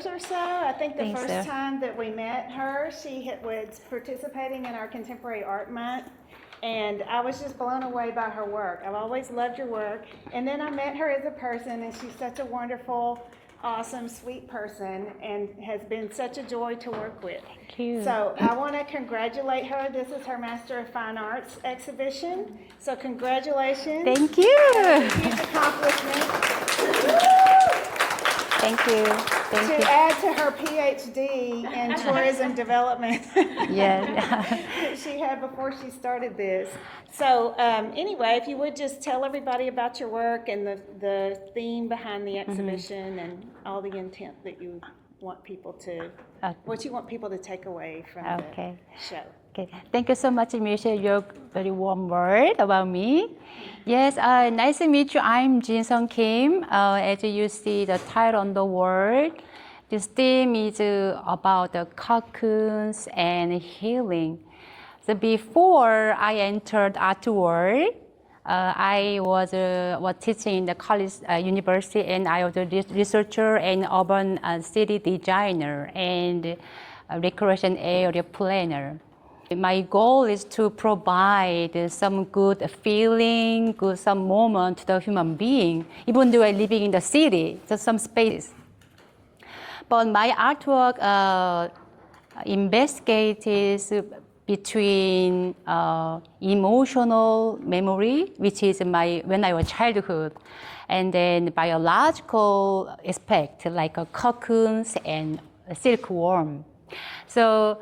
years or so. I think the Think first so. time that we met her, she was participating in our Contemporary Art Month, and I was just blown away by her work. I've always loved your work, and then I met her as a person, and she's such a wonderful, awesome, sweet person, and has been such a joy to work with. Thank you. So I want to congratulate her. This is her Master of Fine Arts exhibition. So congratulations. Thank you. Huge accomplishment. Thank you. Thank To you. add to her PhD in tourism development Yeah. that she had before she started this. So anyway, if you would just tell everybody about your work and the theme behind the exhibition and all the intent that you want people to, what you want people to take away from Okay. the show. Okay. Thank you so much, Michelle, your very warm word about me. Yes, nice to meet you. I'm Jinsun Kim. As you see the title on the word, this theme is about the cocoons and healing. So before I entered art world, I was teaching in the college, university, and I was a researcher and urban city designer and recreation area planner. My goal is to provide some good feeling, some moment to the human being, even though I'm living in the city, just some space. But my artwork investigates between emotional memory, which is when I was childhood, and then biological aspect like cocoons and silkworm. So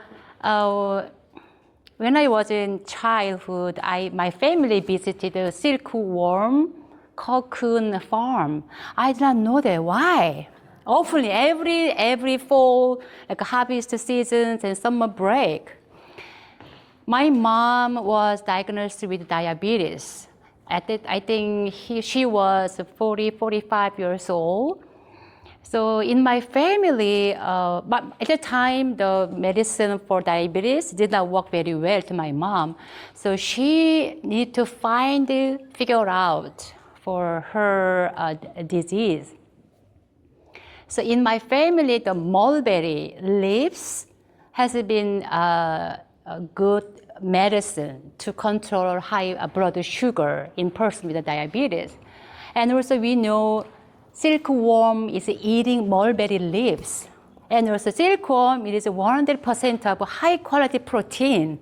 when I was in childhood, my family visited a silkworm cocoon farm. I did not know that. Why? Often every fall, like harvest seasons and summer break, my mom was diagnosed with diabetes. I think she was 45 years old. So in my family, but at the time, the medicine for diabetes did not work very well to my mom. So she needed to figure out for her disease. So in my family, the mulberry leaves has been a good medicine to control high blood sugar in person with diabetes. And also we know silkworm is eating mulberry leaves. And also silkworm, it is 100% of high quality protein.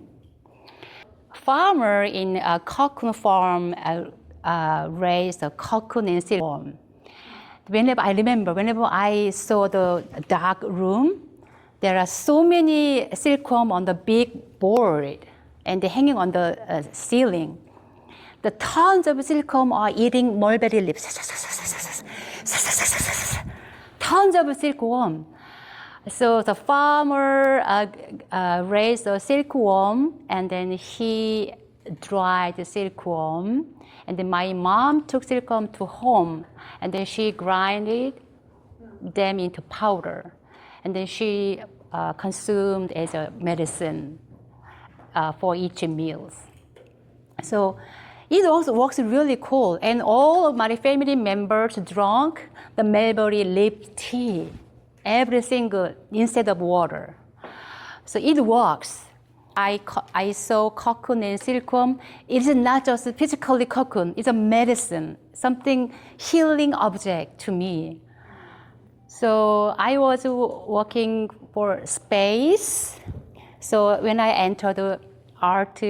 Farmer in a cocoon farm raised a cocoon and silkworm. Whenever I saw the dark room, there are so many silkworm on the big board and they're hanging on the ceiling. The tons of silkworm are eating mulberry leaves. Tons of silkworm. So the farmer raised a silkworm and then he dried the silkworm. And then my mom took silkworm to home and then she grinded them into powder. And then she consumed as a medicine for each meal. So it also works really cool. And all of my family members drank the mulberry leaf tea, every single, instead of water. So it works. I saw cocoon and silkworm. It is not just physically cocoon, it's a medicine, something healing object to me. So I was working for Kspace. So when I entered the art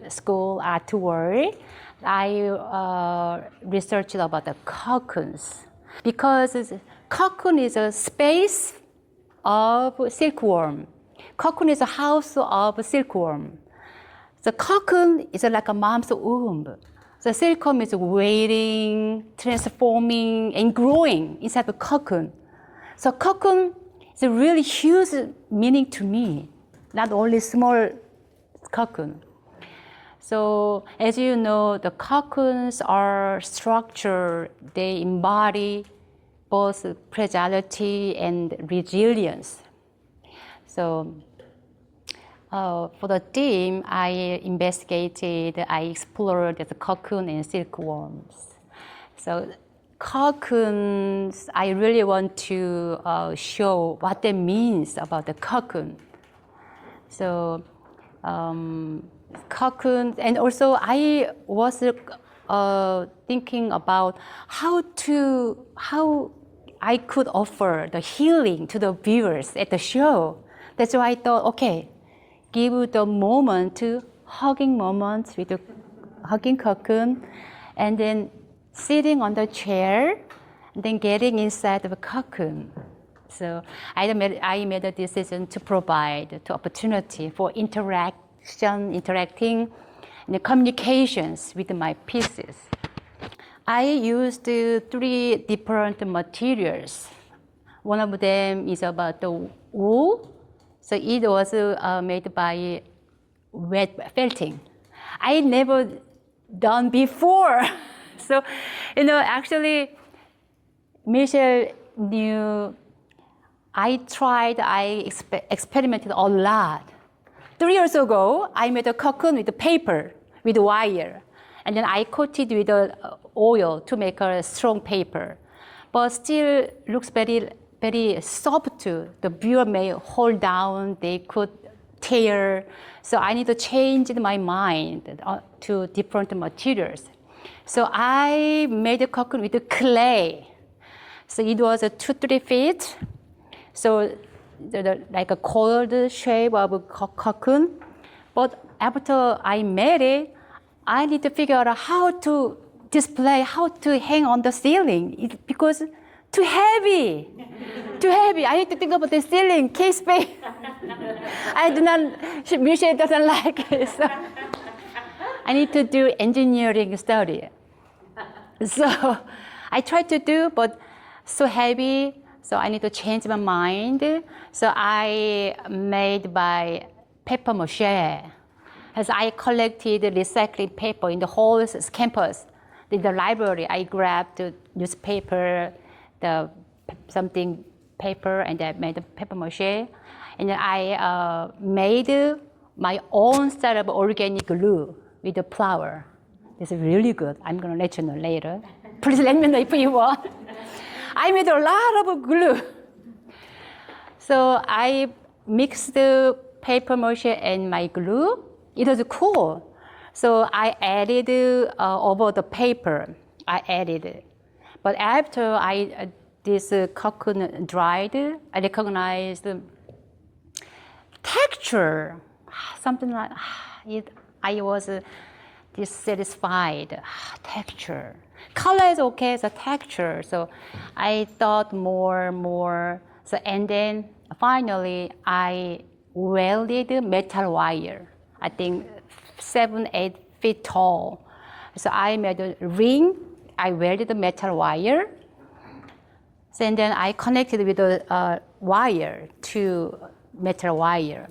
school, art world, I researched about the cocoons. Because cocoon is a space of silkworm. Cocoon is a house of silkworm. The cocoon is like a mom's womb. The silkworm is waiting, transforming, and growing inside the cocoon. So cocoon is a really huge meaning to me, not only small cocoon. So as you know, the cocoons are structured. They embody both fragility and resilience. So for the theme, I investigated, I explored the cocoon and silkworms. So cocoons, I really want to show what that means about the cocoon. So cocoon, and also I was thinking about how I could offer the healing to the viewers at the show. That's why I thought, okay, give the moment to hugging moments with the hugging cocoon, and then sitting on the chair, and then getting inside of a cocoon. So I made a decision to provide the opportunity for interacting, and communications with my pieces. I used 3 different materials. One of them is about the wool. So it was made by wet felting. I never done before. So, actually, Michelle knew I experimented a lot. 3 years ago, I made a cocoon with paper, with wire. And then I coated with oil to make a strong paper. But still looks very, very soft. The viewer may hold down, they could tear. So I need to change my mind to different materials. So I made a cocoon with clay. So it was 2-3 feet. So like a coiled shape of a cocoon. But after I made it, I need to figure out how to display, how to hang on the ceiling, because too heavy. Too heavy. I need to think about the ceiling, Kspace. Michelle doesn't like it. So I need to do engineering study. So I tried to do, but so heavy, so I need to change my mind. So I made by paper mache. As I collected recycling paper in the whole campus. In the library, I grabbed the newspaper, something paper, and I made a paper mache. And then I made my own style of organic glue with the flour. It's really good. I'm going to let you know later. Please let me know if you want. I made a lot of glue. So I mixed the paper mache and my glue. It was cool. So I added over the paper. I added it. But after this cocoon dried, I recognized the texture. Something like it. I was dissatisfied. Texture. Color is okay, the texture. So I thought more. So and then finally I welded metal wire. I think 7-8 feet tall. So I made a ring. I welded the metal wire. So and then I connected with the wire to metal wire.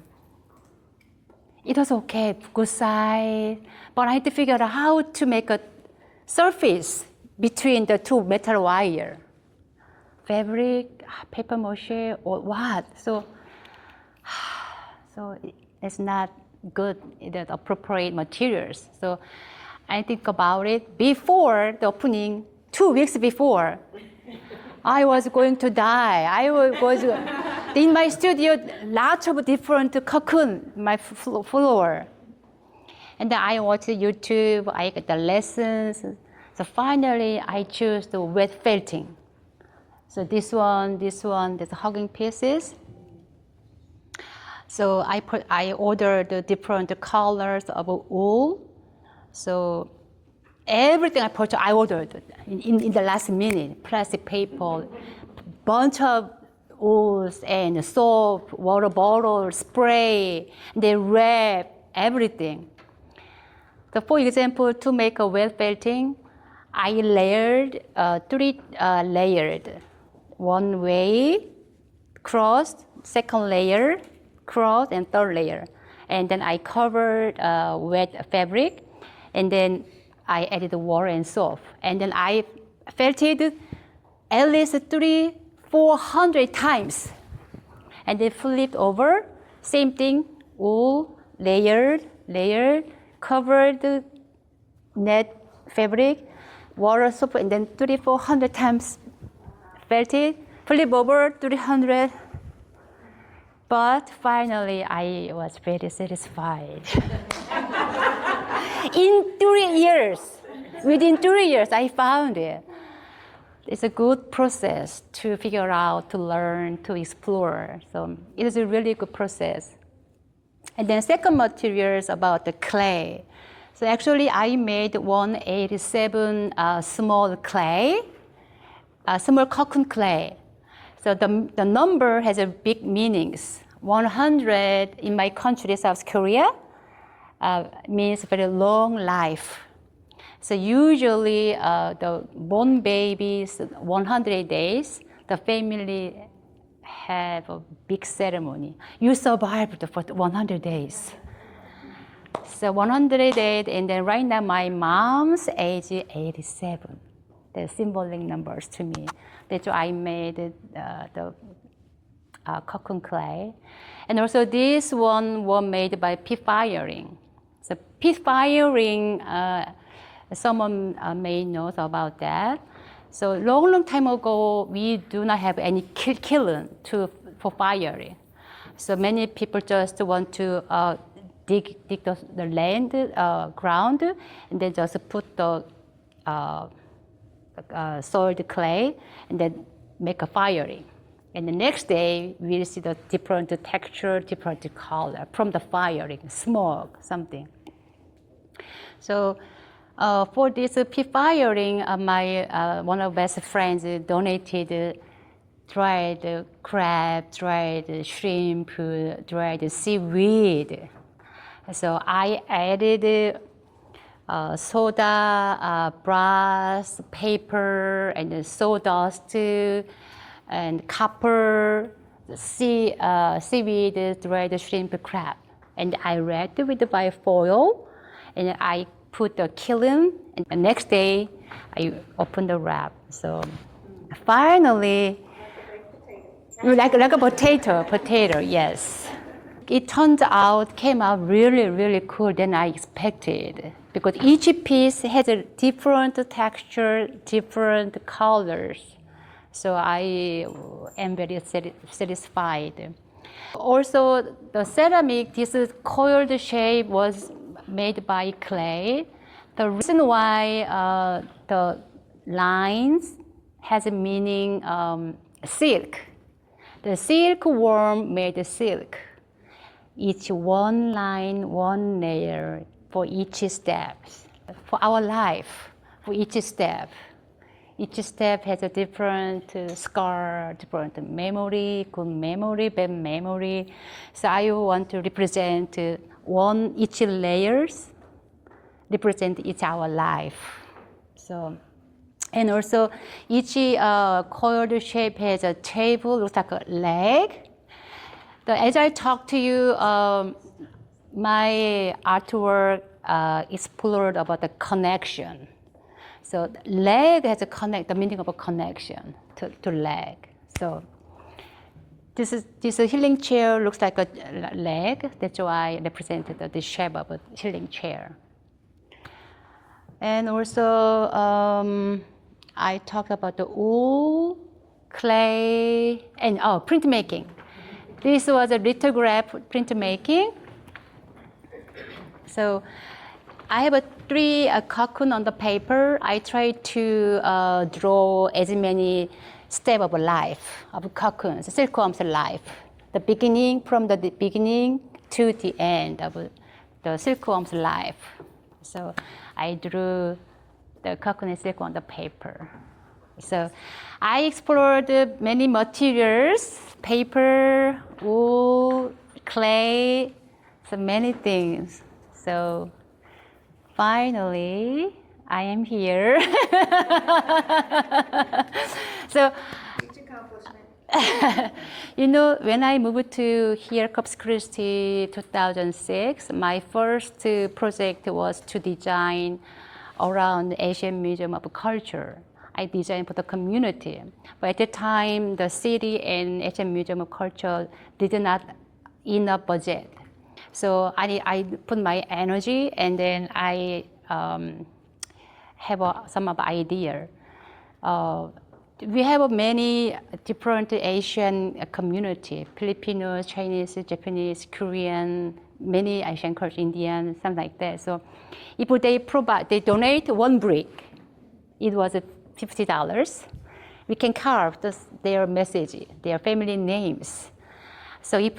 It was okay, good size, but I had to figure out how to make a surface between the 2 metal wire. Fabric, paper mache, or what? So it's not good, the appropriate materials. So I think about it before the opening, 2 weeks before. I was going to die. I was in my studio, lots of different cocoon, my floor. And then I watched YouTube, I got the lessons. So finally, I chose the wet felting. So this one, there's hugging pieces. So I ordered the different colors of wool. So everything I purchased, I ordered in the last minute. Plastic paper, bunch of wools and soap, water bottle, spray, they wrap, everything. So for example, to make a wet felting, I layered 3 layered. One way, crossed, second layer, cross, and third layer. And then I covered wet fabric, and then I added water and soap. And then I felted at least 300-400 times. And then flipped over, same thing, wool, layered, covered net fabric, water soap, and then 300-400 times felt it, flip over 300. But finally, I was very satisfied. In 3 years, within 3 years, I found it. It's a good process to figure out, to learn, to explore. So it is a really good process. And then second material is about the clay. So actually, I made 187 small clay, small cocoon clay. So the number has a big meanings. 100 in my country, South Korea, means very long life. So usually the born babies, 100 days, the family have a big ceremony. You survived for 100 days. So 100 days, and then right now my mom's age is 87. They're symbolic numbers to me. That's why I made the cocoon clay. And also this one was made by pit firing. So pit firing, someone may know about that. So long time ago, we do not have any kiln for firing. So many people just want to dig the land, ground, and then just put the soiled clay, and then make a firing. And the next day, we'll see the different texture, different color from the firing, smoke, something. So for this pit firing, my one of best friends donated dried crab, dried shrimp, dried seaweed. So I added soda, brass, paper, and sawdust, and copper, seaweed, dried shrimp, crab. And I wrapped it with the foil, and I put the kiln, and the next day I opened the wrap. So finally, like a potato, yes. It came out really, really cool than I expected, because each piece has a different texture, different colors. So I am very satisfied. Also, the ceramic, this coiled shape was made by clay. The reason why the lines has a meaning silk. The silkworm made the silk. Each one line, one layer for each step. For our life, for each step. Each step has a different scar, different memory, good memory, bad memory. So I want to represent each layers, represent each our life. So, and also each coiled shape has a table, looks like a leg. As I talk to you, my artwork explored about the connection. So leg has the meaning of a connection to leg. So this healing chair looks like a leg. That's why I represented the shape of a healing chair. And also I talked about the wool, clay, and printmaking. This was a lithograph printmaking. So I have 3 cocoon on the paper. I try to draw as many steps of life of cocoons, silkworm's life. From the beginning to the end of the silkworm's life. So I drew the cocoon and silk on the paper. So I explored many materials, paper, wool, clay, so many things. So finally, I am here. So, when I moved to here, Corpus Christi, 2006, my first project was to design around Asian Museum of Culture. I designed for the community. But at the time, the city and Asian Museum of Culture did not enough budget. So I put my energy, and then I have some of idea. We have many different Asian community, Filipinos, Chinese, Japanese, Korean, many Asian culture, Indian, something like that. So if they donate one brick, it was $50. We can carve their message, their family names. So if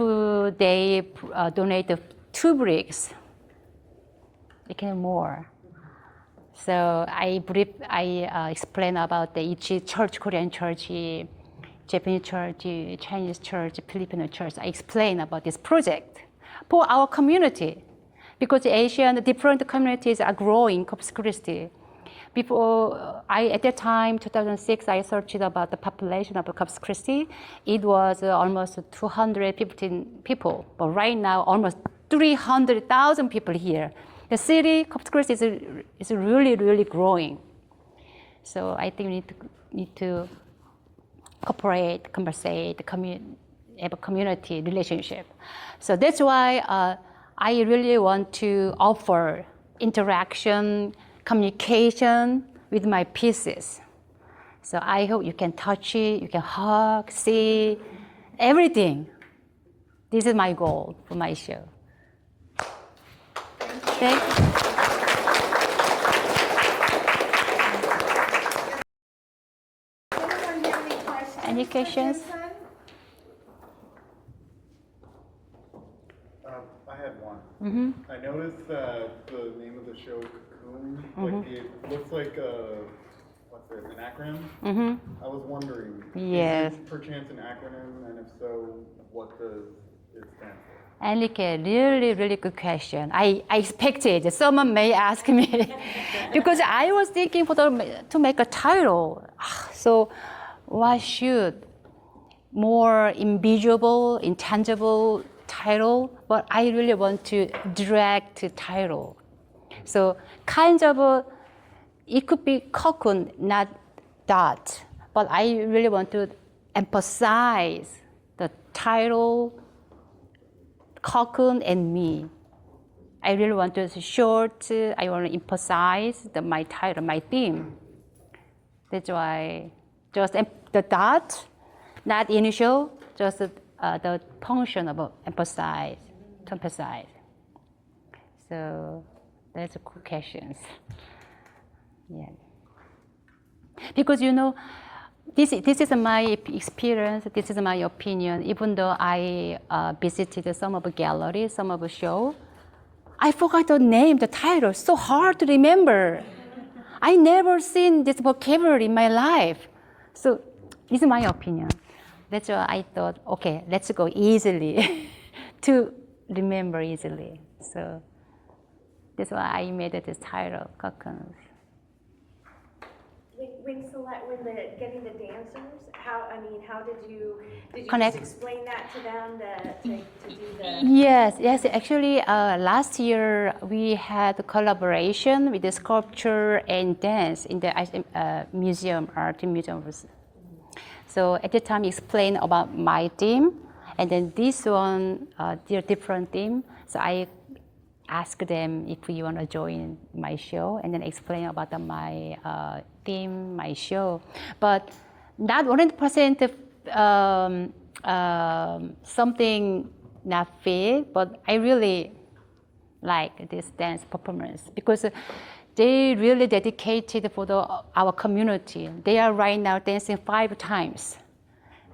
they donate 2 bricks, they can more. So I explain about each church, Korean church, Japanese church, Chinese church, Filipino church. I explain about this project for our community, because Asian different communities are growing Corpus Christi. Before at that time, 2006, I searched about the population of Corpus Christi. It was almost 215 people, but right now almost 300,000 people here. The city, Corpus Christi, is really, really growing. So I think we need to cooperate, conversate, have a community relationship. So that's why I really want to offer interaction, communication with my pieces. So I hope you can touch it, you can hug, see, everything. This is my goal for my show. Thank you. Does anyone have any questions? Any for questions? Jinsun? I had one. I noticed that the name of the show, Cocoon, like it looks like what's it, an acronym? I was wondering, Yes. is it perchance an acronym, and if so, what does it stand for? Enrique, really, really good question. I expected someone may ask me because I was thinking to make a title. So what should more invisible, intangible title? But I really want to direct title. So kind of, it could be cocoon, not dot. But I really want to emphasize the title, cocoon and me. I really want to short, I want to emphasize my title, my theme. That's why just the dot, not initial, just the function of emphasize, to emphasize. So that's a cool questions. Yeah. Because this is my experience, this is my opinion. Even though I visited some of the galleries, some of the show, I forgot the name, the title, so hard to remember. I never seen this vocabulary in my life. So this is my opinion. That's why I thought, okay, let's go easily to remember easily. So that's why I made this title, Cocoons. When getting the dancers, how did you Connect. just explain that to them to do the? Yes. Actually, last year we had a collaboration with the sculpture and dance in the museum, art museum. So at the time, explain about my theme, and then this one, their different theme. So I asked them if you want to join my show, and then explain about my theme, my show. But not 100% something not fit, but I really like this dance performance because they really dedicated for our community. They are right now dancing 5 times.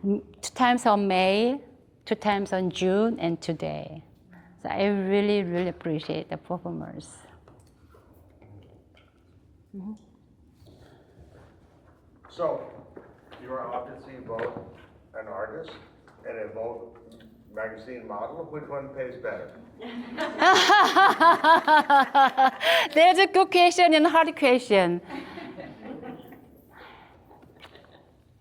2 times on May, 2 times on June, and today. So I really, really appreciate the performers. So, you are obviously both an artist and a Vogue magazine model. Which one pays better? There's a good question and a hard question.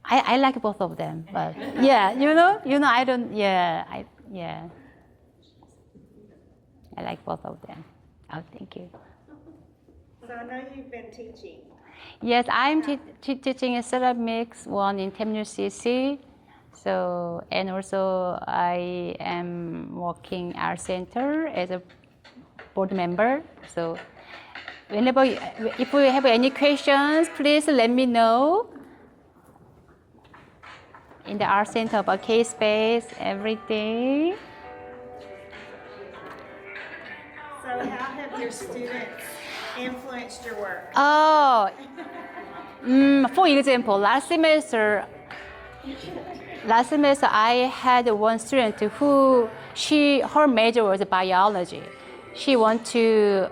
I like both of them, but yeah, I don't, I like both of them. Oh, thank you. So I know you've been teaching. Yes, I'm teaching a ceramics one in Temple CC. So, and also I am working art center as a board member. So whenever, if you have any questions, please let me know. In the art center about Kspace, everything. So how have your students influenced your work? Oh, for example, last semester I had one student who her major was biology. She want to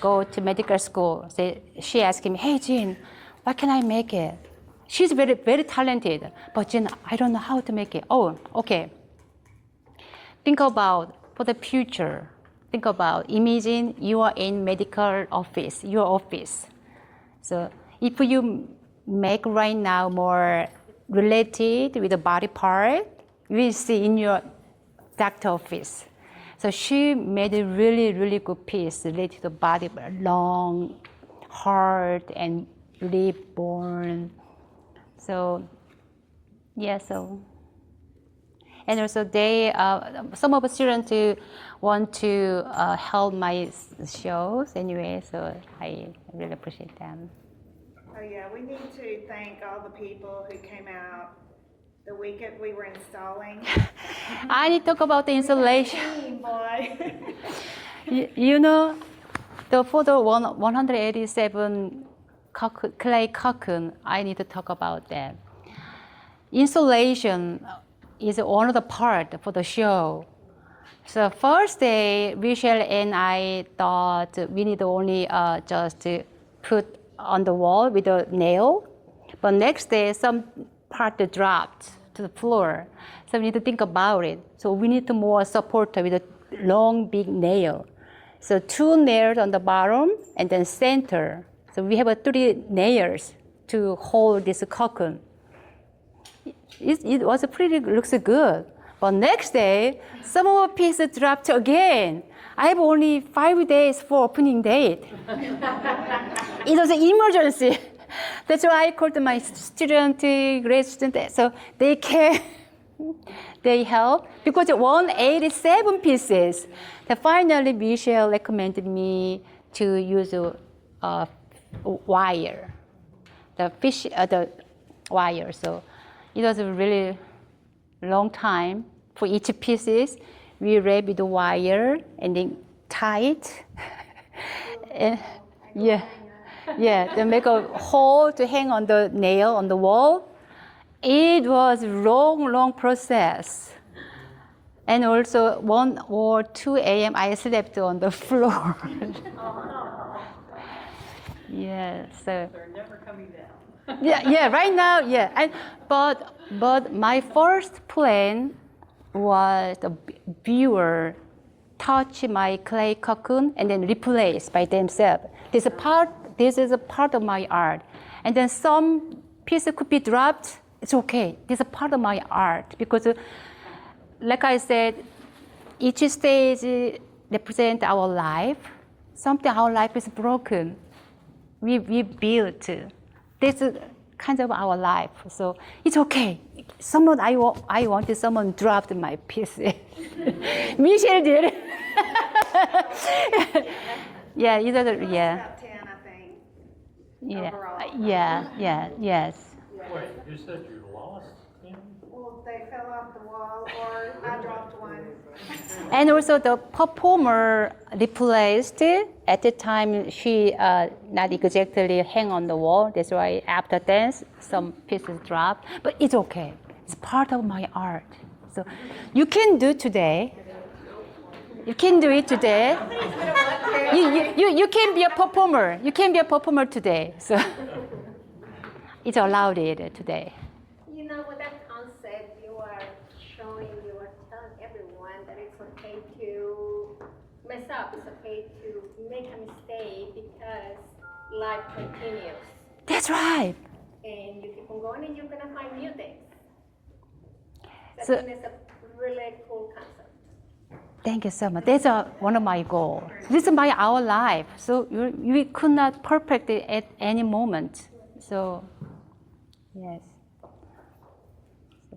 go to medical school. So she asked me, "Hey, Jin, what can I make it?" She's very, very talented, but Jin, I don't know how to make it. Oh, okay. Think about for the future. Think about, imagine you are in medical office, your office. So if you make right now more related with the body part, you will see in your doctor office. So she made a really, really good piece related to the body, lung, heart, and rib, bone. So, yeah, so. And also some of the students want to help my shows anyway, so I really appreciate them. Oh yeah, we need to thank all the people who came out the weekend we were installing. I need to talk about the installation. Team, boy. You know, for the 187 clay cocoon, I need to talk about that. Installation is one of the part for the show. So first day, Michelle and I thought we need only just to put on the wall with a nail. But next day, some part dropped to the floor. So we need to think about it. So we need to more support with a long, big nail. So 2 nails on the bottom and then center. So we have 3 nails to hold this cocoon. It was looks good. But next day, some of the pieces dropped again. I have only 5 days for opening date. It was an emergency. That's why I called my student, grade student. So they came, they helped because 187 pieces. Then finally, Michelle recommended me to use a wire, the wire. So it was a really long time for each pieces. We wrap with the wire and then tie it. And, then make a hole to hang on the nail on the wall. It was long process. And also 1 or 2 a.m. I slept on the floor. Yeah, so. They're never coming down. Yeah, right now, yeah. But my first plan was the viewer touch my clay cocoon and then replace by themselves. This is a part of my art. And then some pieces could be dropped. It's okay. This is a part of my art because, like I said, each stage represents our life. Something our life is broken. We built. This is kind of our life, so it's okay. I wanted someone dropped my piece. Michelle did. Yeah, either About 10, I think. yeah, Overall. yes. Wait, you said you lost him? Well, they fell off the wall, or I dropped one. And also the performer replaced. At the time, she not exactly hang on the wall. That's why after dance, some pieces drop. But it's okay. It's part of my art. So you can do today. You can do it today. You can be a performer. You can be a performer today. So it's allowed today. You know, with that concept, you are telling everyone that it's okay to mess up. It's okay to make a mistake because life continues. That's right. And you keep on going and you're going to find new things. So- I think it's a really cool concept. Thank you so much. That's one of my goals. This is our life. So we could not perfect it at any moment. So, yes.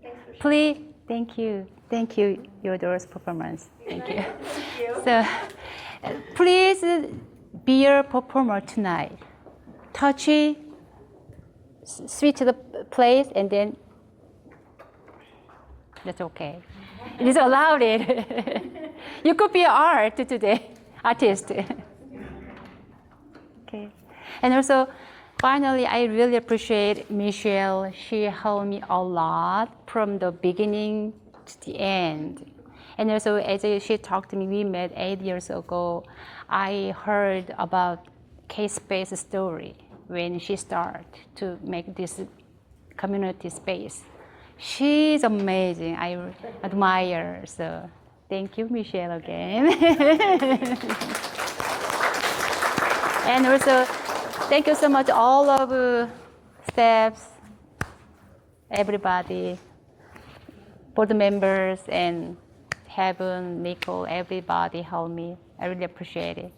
Thanks for sharing. Please, thank you. Thank you, your daughter's performance. Thank you. So, please be a performer tonight. Touch it, switch the place, and then that's okay. It is allowed it. You could be an artist. Okay. And also, finally, I really appreciate Michelle. She helped me a lot from the beginning to the end. And also, as she talked to me, we met 8 years ago. I heard about Kspace story when she started to make this community space. She's amazing. I admire her. So thank you, Michelle, again. And also, thank you so much, all of staffs, everybody, board members, and Heaven, Nicole, everybody helped me. I really appreciate it.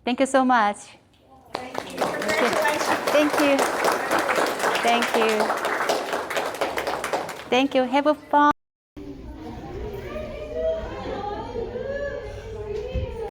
Thank you so much. Thank you. Congratulations. Thank you. Thank you. Thank you. Have a fun.